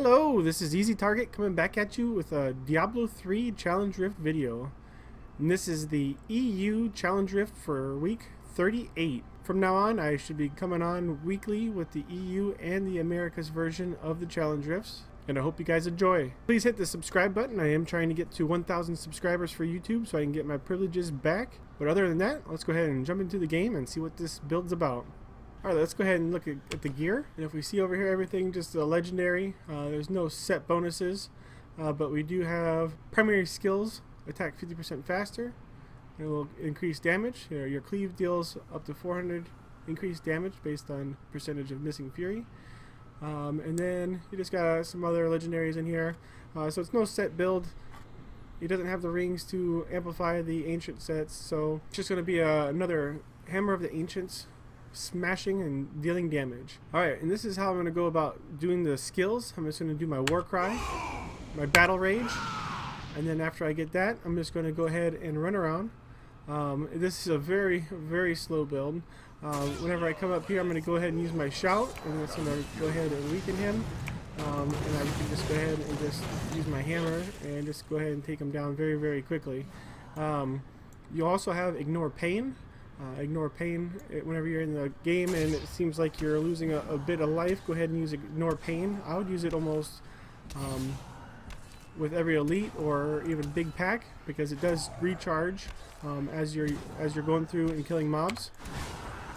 Hello, this is Eazytarget coming back at you with a Diablo 3 Challenge Rift video. And this is the EU Challenge Rift for week 38. From now on, I should be coming on weekly with the EU and the Americas version of the Challenge Rifts. And I hope you guys enjoy. Please hit the subscribe button. I am trying to get to 1,000 subscribers for YouTube so I can get my privileges back. But other than that, let's go ahead and jump into the game and see what this build's about. Alright, let's go ahead and look at the gear. And if we see over here everything just legendary, there's no set bonuses, but we do have primary skills, attack 50% faster. It will increase damage. Your cleave deals up to 400 increased damage based on percentage of missing fury. And then you just got some other legendaries in here. So it's no set build. He doesn't have the rings to amplify the ancient sets, so it's just going to be another Hammer of the Ancients, smashing and dealing damage. Alright, and this is how I'm going to go about doing the skills. I'm just going to do my war cry, my battle rage, and then after I get that, I'm just going to go ahead and run around. This is a very, very slow build. Whenever I come up here, I'm going to go ahead and use my shout, and it's going to go ahead and weaken him. And I can just go ahead and just use my hammer and just go ahead and take him down very, very quickly. You also have ignore pain. Ignore pain whenever you're in the game and it seems like you're losing a bit of life. Go ahead and use ignore pain. I would use it almost with every elite or even big pack because it does recharge as you're going through and killing mobs.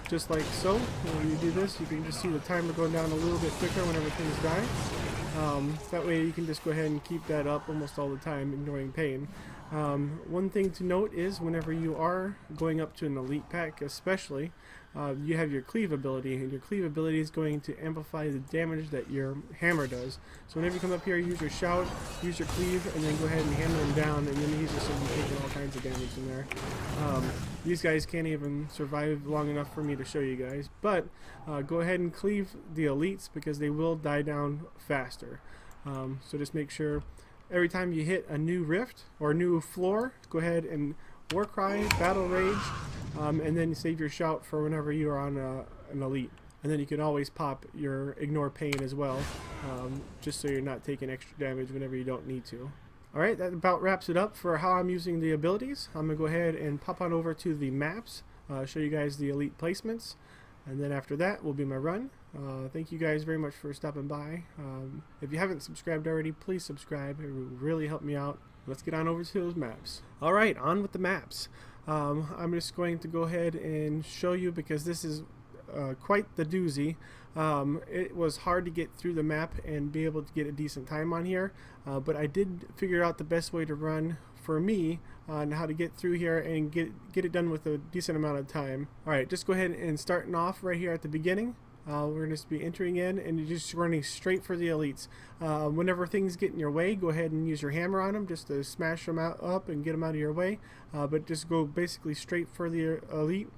Just like so. When you do this, you can just see the timer going down a little bit quicker whenever things die. That way you can just go ahead and keep that up almost all the time, ignoring pain. One thing to note is whenever you are going up to an elite pack especially, you have your cleave ability, and your cleave ability is going to amplify the damage that your hammer does. So whenever you come up here, use your shout, use your cleave, and then go ahead and hammer them down, and then he's just taking all kinds of damage in there. These guys can't even survive long enough for me to show you guys, but go ahead and cleave the elites because they will die down faster. So just make sure every time you hit a new rift or a new floor, go ahead and war cry, battle rage, and then save your shout for whenever you are on an elite. And then you can always pop your ignore pain as well, just so you're not taking extra damage whenever you don't need to. Alright, that about wraps it up for how I'm using the abilities. I'm going to go ahead and pop on over to the maps, show you guys the elite placements, and then after that will be my run. Thank you guys very much for stopping by. If you haven't subscribed already, please subscribe. It would really help me out. Let's get on over to those maps. Alright, on with the maps. I'm just going to go ahead and show you because this is quite the doozy. It was hard to get through the map and be able to get a decent time on here, but I did figure out the best way to run for me on how to get through here and get it done with a decent amount of time. Alright, just go ahead and starting off right here at the beginning. We're going to be entering in and you're just running straight for the elites. Whenever things get in your way, go ahead and use your hammer on them just to smash them up and get them out of your way. But just go basically straight for the elite.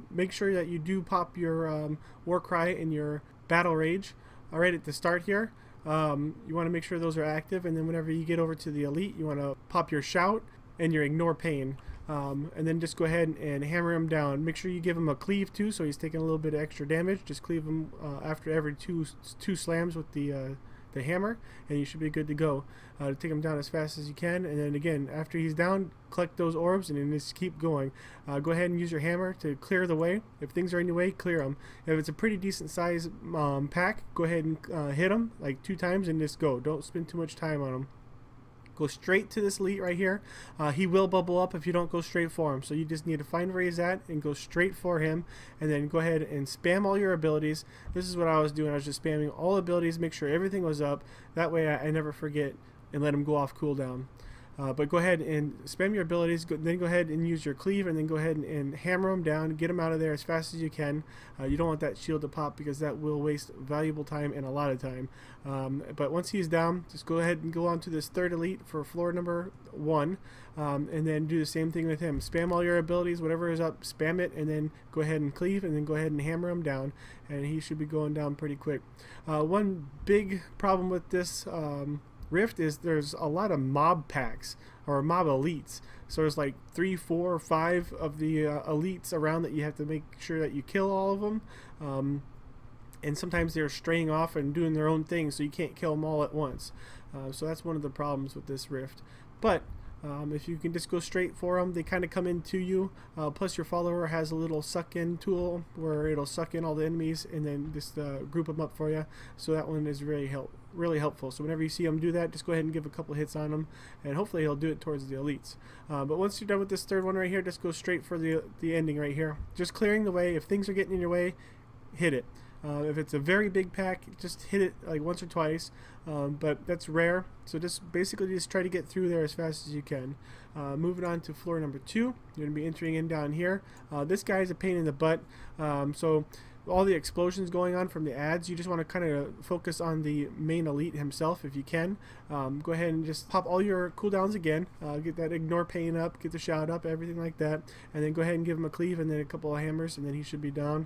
Make sure that you do pop your war cry and your battle rage right at the start here. You want to make sure those are active, and then whenever you get over to the elite, you want to pop your shout and your ignore pain. And then just go ahead and hammer him down. Make sure you give him a cleave too, so he's taking a little bit of extra damage. Just cleave him after every two slams with the hammer, and you should be good to go. Take him down as fast as you can, and then again after he's down, collect those orbs and then just keep going. Go ahead and use your hammer to clear the way. If things are in your way, clear them. If it's a pretty decent size pack, go ahead and hit them like 2 times and just go. Don't spend too much time on them. Go straight to this elite right here. He will bubble up if you don't go straight for him. So you just need to find where he's at and go straight for him. And then go ahead and spam all your abilities. This is what I was doing. I was just spamming all abilities. Make sure everything was up. That way I never forget and let him go off cooldown. But go ahead and spam your abilities, then go ahead and use your cleave, and then go ahead and hammer them down, get them out of there as fast as you can. You don't want that shield to pop because that will waste valuable time and a lot of time. But once he's down, just go ahead and go on to this third elite for floor number 1, and then do the same thing with him. Spam all your abilities, whatever is up, spam it, and then go ahead and cleave, and then go ahead and hammer him down, and he should be going down pretty quick. One big problem with this Rift is there's a lot of mob packs or mob elites. So there's like 3, 4, or 5 of the elites around that you have to make sure that you kill all of them. and sometimes they're straying off and doing their own thing, so you can't kill them all at once. So that's one of the problems with this rift. But if you can just go straight for them, they kind of come into you. Plus your follower has a little suck in tool where it'll suck in all the enemies and then just group them up for you. So that one is really helpful. So whenever you see him do that, just go ahead and give a couple hits on him, and hopefully he'll do it towards the elites. But once you're done with this third one right here, just go straight for the ending right here. Just clearing the way. If things are getting in your way, hit it. If it's a very big pack, just hit it like once or twice, but that's rare, so just basically just try to get through there as fast as you can. Moving on to floor number 2, you're going to be entering in down here. This guy is a pain in the butt, so all the explosions going on from the ads, you just want to kind of focus on the main elite himself if you can. Go ahead and just pop all your cooldowns again, get that ignore pain up, get the shout up, everything like that, and then go ahead and give him a cleave and then a couple of hammers, and then he should be down.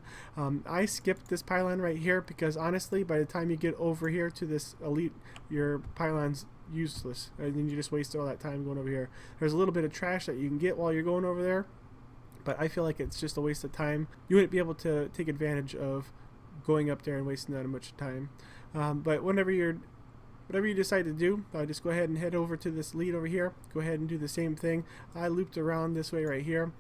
I skipped this pylon right here because honestly by the time you get over here to this elite, your pylon's useless, and then you just wasted all that time going over here. There's a little bit of trash that you can get while you're going over there, but I feel like it's just a waste of time. You wouldn't be able to take advantage of going up there and wasting that much time. But whatever you decide to do, just go ahead and head over to this lead over here. Go ahead and do the same thing. I looped around this way right here,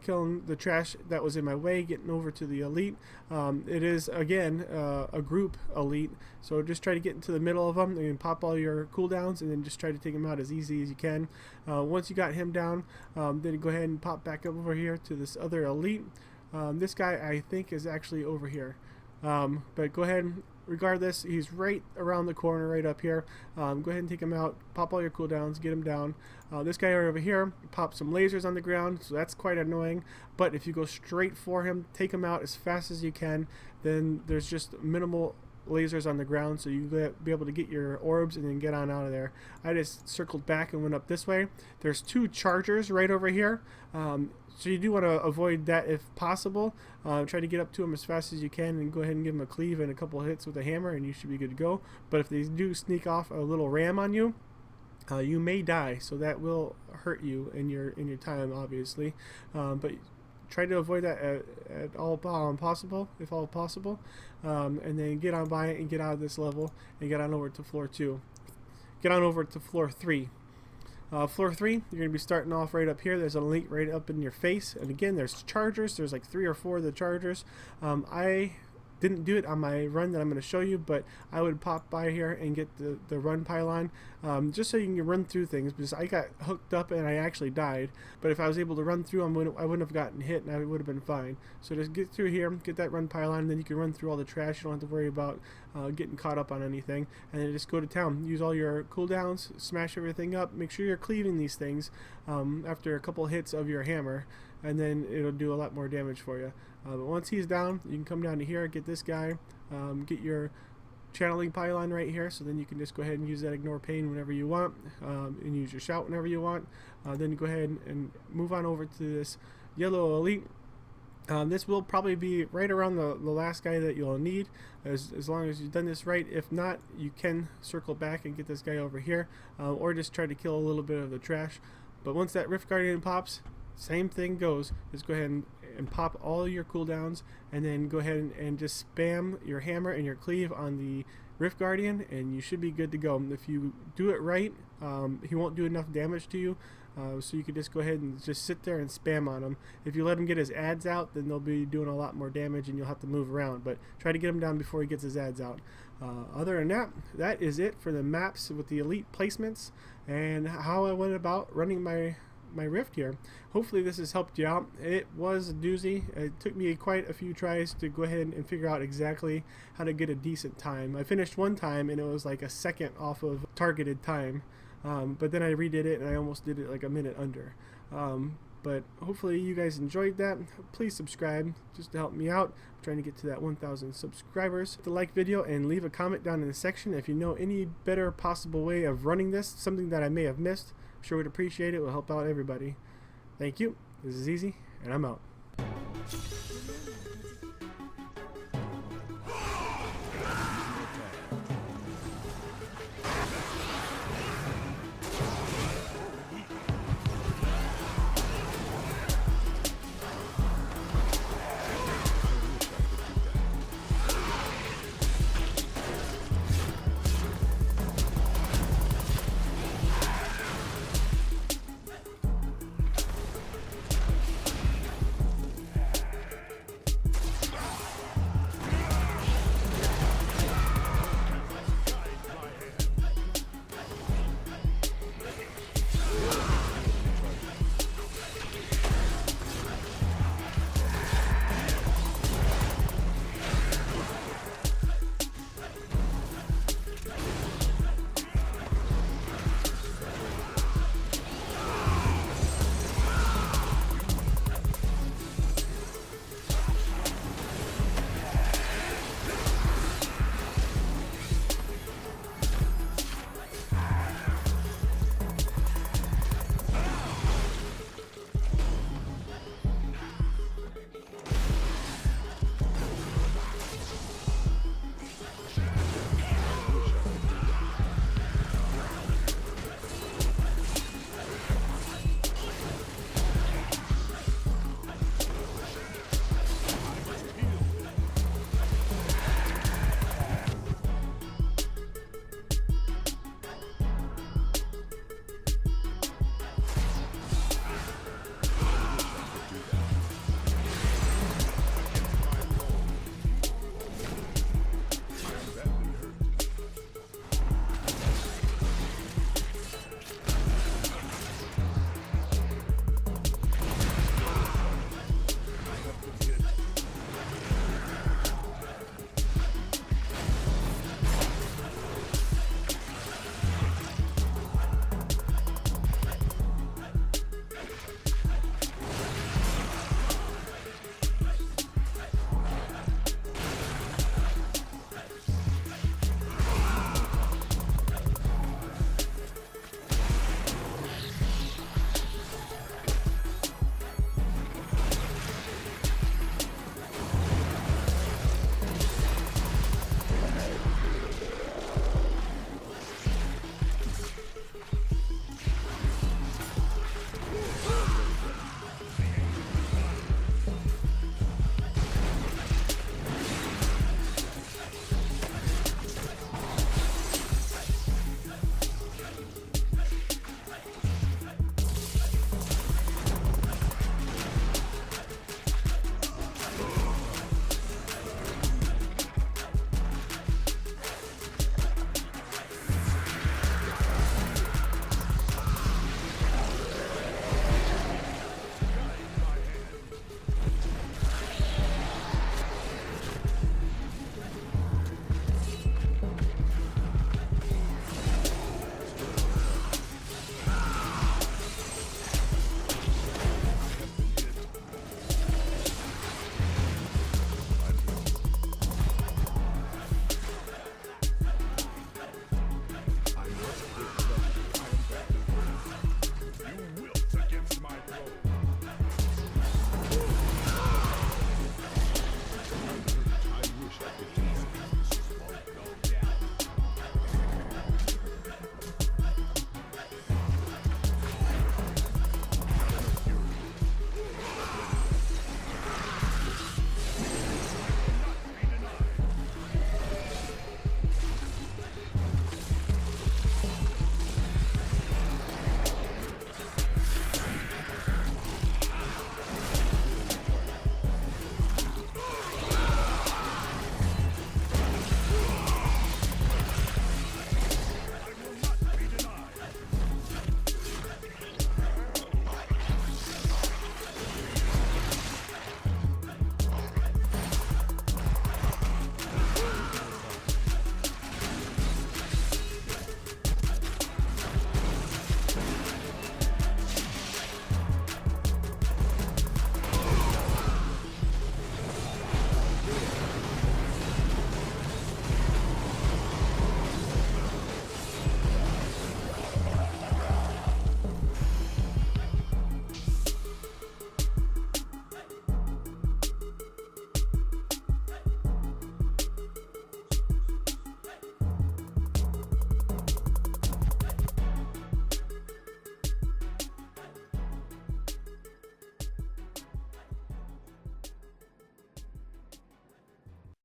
killing the trash that was in my way, getting over to the elite. It is, again, a group elite, so just try to get into the middle of them and pop all your cooldowns, and then just try to take them out as easy as you can. Once you got him down, then go ahead and pop back up over here to this other elite. This guy, I think, is actually over here. But go ahead and regardless, he's right around the corner right up here. Go ahead and take him out, pop all your cooldowns, get him down. This guy right over here, pop some lasers on the ground, so that's quite annoying, but if you go straight for him, take him out as fast as you can, then there's just minimal lasers on the ground, so you'll be able to get your orbs and then get on out of there. I just circled back and went up this way. There's 2 chargers right over here, so you do want to avoid that if possible. Try to get up to them as fast as you can and go ahead and give them a cleave and a couple hits with a hammer, and you should be good to go. But if they do sneak off a little ram on you, you may die, so that will hurt you in your time, obviously. But try to avoid that at all possible, if all possible, and then get on by it and get out of this level and get on over to floor 2. Get on over to floor 3. Floor 3, you're going to be starting off right up here. There's an elite right up in your face, and again, there's chargers. There's like 3 or 4 of the chargers. I didn't do it on my run that I'm going to show you, but I would pop by here and get the run pylon, just so you can run through things, because I got hooked up and I actually died. But if I was able to run through them, I wouldn't have gotten hit, and I would have been fine. So just get through here, get that run pylon, and then you can run through all the trash. You don't have to worry about getting caught up on anything, and then just go to town. Use all your cooldowns, smash everything up, make sure you're cleaving these things after a couple hits of your hammer, and then it'll do a lot more damage for you. But once he's down, you can come down to here, get this guy, get your channeling pylon right here, so then you can just go ahead and use that ignore pain whenever you want, and use your shout whenever you want. Then go ahead and move on over to this yellow elite. This will probably be right around the last guy that you'll need, as long as you've done this right. If not, you can circle back and get this guy over here, or just try to kill a little bit of the trash. But once that Rift Guardian pops, same thing goes. Just go ahead and pop all your cooldowns, and then go ahead and just spam your hammer and your cleave on the Rift Guardian, and you should be good to go. If you do it right, he won't do enough damage to you, so you can just go ahead and just sit there and spam on him. If you let him get his ads out, then they'll be doing a lot more damage and you'll have to move around, but try to get him down before he gets his ads out. Other than that, that is it for the maps with the elite placements and how I went about running my rift here. Hopefully this has helped you out. It was a doozy. It took me quite a few tries to go ahead and figure out exactly how to get a decent time. I finished one time and it was like a second off of targeted time, but then I redid it and I almost did it like a minute under. But hopefully you guys enjoyed that. Please subscribe just to help me out. I'm trying to get to that 1,000 subscribers. Hit the like video and leave a comment down in the section if you know any better possible way of running this, something that I may have missed. Sure would appreciate it. Will help out everybody. Thank you. This is Eazy, and I'm out.